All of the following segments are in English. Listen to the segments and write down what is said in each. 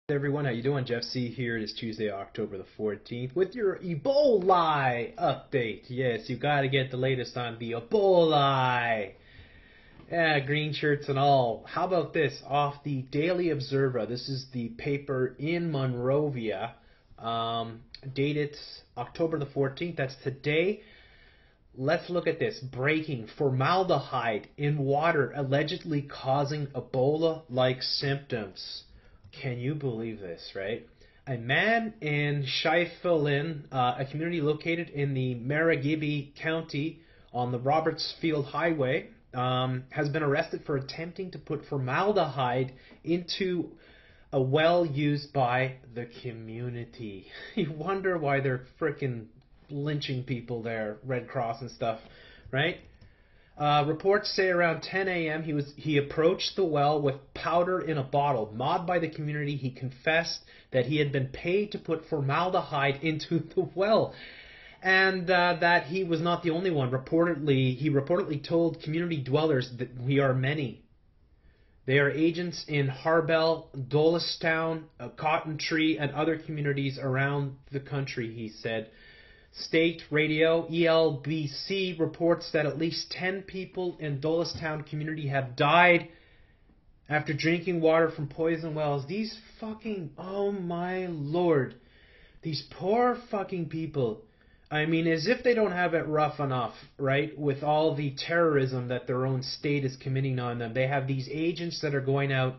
Hey everyone, how you doing? Jeff C here. It is Tuesday, October the 14th with your Ebola update. Yes, you got to get the latest on the Ebola. Yeah, green shirts and all. How about this? Off the Daily Observer. This is the paper in Monrovia. Dated October the 14th. That's today. Let's look at this. Breaking: formaldehyde in water allegedly causing Ebola-like symptoms. Can you believe this, right? A man in Shiflin, a community located in the Marigibi County on the Robertsfield Highway, has been arrested for attempting to put formaldehyde into a well used by the community. You wonder why they're freaking lynching people there, Red Cross and stuff, right? Reports say around 10 a.m. he approached the well with powder in a bottle. Mobbed by the community, he confessed that he had been paid to put formaldehyde into the well, and that he was not the only one. He reportedly told community dwellers that we are many. They are agents in Harbel, Dolestown, Cotton Tree, and other communities around the country, he said. State radio ELBC reports that at least 10 people in Dolestown community have died after drinking water from poison wells. These fucking, oh my lord, these poor fucking people. I mean, as if they don't have it rough enough, right? With all the terrorism that their own state is committing on them. They have these agents that are going out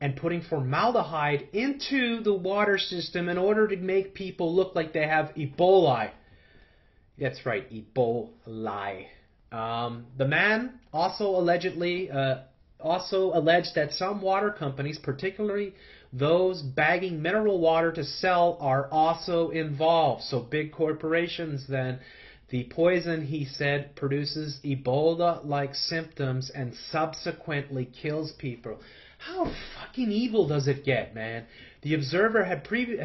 and putting formaldehyde into the water system in order to make people look like they have Ebola. That's right, Ebola. The man also alleged that some water companies, particularly those bagging mineral water to sell, are also involved. So big corporations then. The poison, he said, produces Ebola-like symptoms and subsequently kills people. How fucking evil does it get, man? The Observer had previously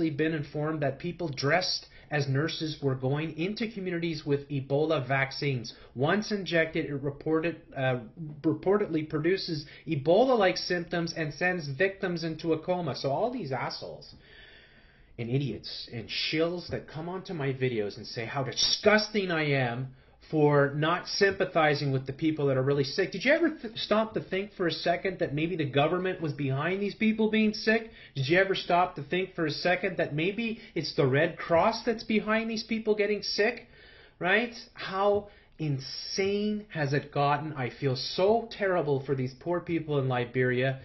been informed that people dressed as nurses were going into communities with Ebola vaccines. Once injected, it reportedly produces Ebola-like symptoms and sends victims into a coma. So all these assholes and idiots and shills that come onto my videos and say how disgusting I am for not sympathizing with the people that are really sick. Did you ever stop to think for a second that maybe the government was behind these people being sick? Did you ever stop to think for a second that maybe it's the Red Cross that's behind these people getting sick? Right? How insane has it gotten? I feel so terrible for these poor people in Liberia.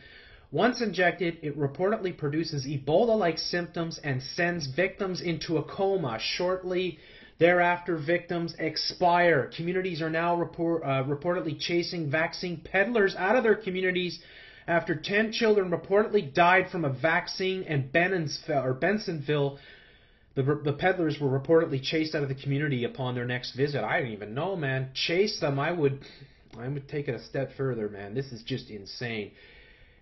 Once injected, it reportedly produces Ebola-like symptoms and sends victims into a coma. Shortly thereafter, victims expire. Communities are now reportedly chasing vaccine peddlers out of their communities after 10 children reportedly died from a vaccine in Bensonville. The peddlers were reportedly chased out of the community upon their next visit. I don't even know, man. Chase them, I would take it a step further, man. This is just insane.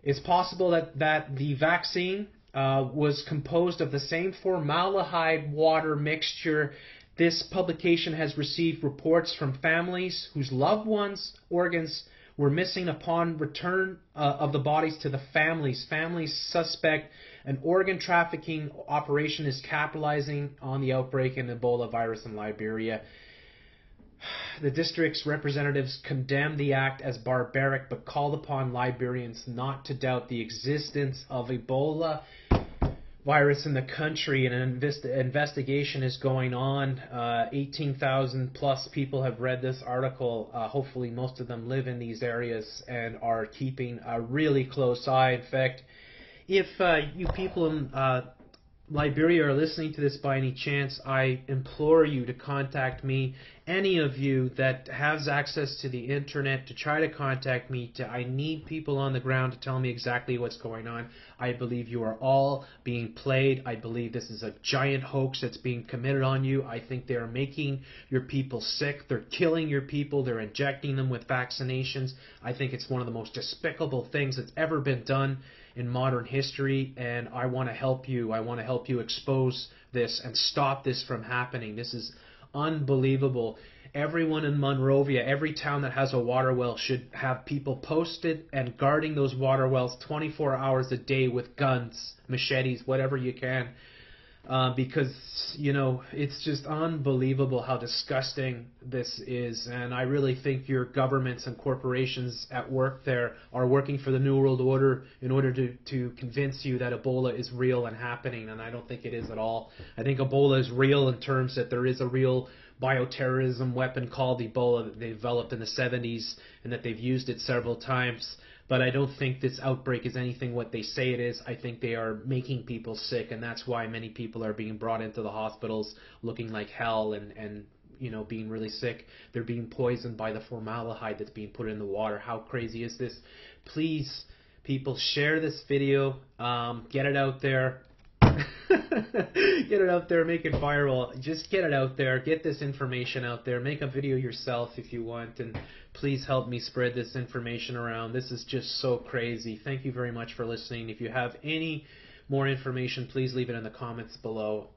It's possible that the vaccine was composed of the same formaldehyde water mixture. This publication has received reports from families whose loved ones' organs were missing upon return of the bodies to the families. Families suspect an organ trafficking operation is capitalizing on the outbreak in Ebola virus in Liberia. The district's representatives condemned the act as barbaric, but called upon Liberians not to doubt the existence of Ebola virus in the country. And an investigation is going on. 18,000 plus people have read this article. Hopefully most of them live in these areas and are keeping a really close eye. In fact, if you people in Liberia are listening to this by any chance, I implore you to contact me. Any of you that has access to the internet, to try to contact me. I need people on the ground to tell me exactly what's going on. I believe you are all being played. I believe this is a giant hoax that's being committed on you. I think they are making your people sick. They're killing your people. They're injecting them with vaccinations. I think it's one of the most despicable things that's ever been done in modern history, and I want to help you. I want to help you expose this and stop this from happening. This is unbelievable. everyone in Monrovia, every town that has a water well should have people posted and guarding those water wells 24 hours a day with guns, machetes, whatever you can. Because, you know, it's just unbelievable how disgusting this is. And I really think your governments and corporations at work there are working for the New World Order in order to convince you that Ebola is real and happening. And I don't think it is at all. I think Ebola is real in terms that there is a real bioterrorism weapon called Ebola that they developed in the 70s and that they've used it several times. But I don't think this outbreak is anything what they say it is. I think they are making people sick, and that's why many people are being brought into the hospitals looking like hell and you know, being really sick. They're being poisoned by the formaldehyde that's being put in the water. How crazy is this? Please, people, share this video. Get it out there. Get it out there, make it viral. Just get it out there, get this information out there, make a video yourself if you want, and please help me spread this information around. This is just so crazy. Thank you very much for listening. If you have any more information, please leave it in the comments below.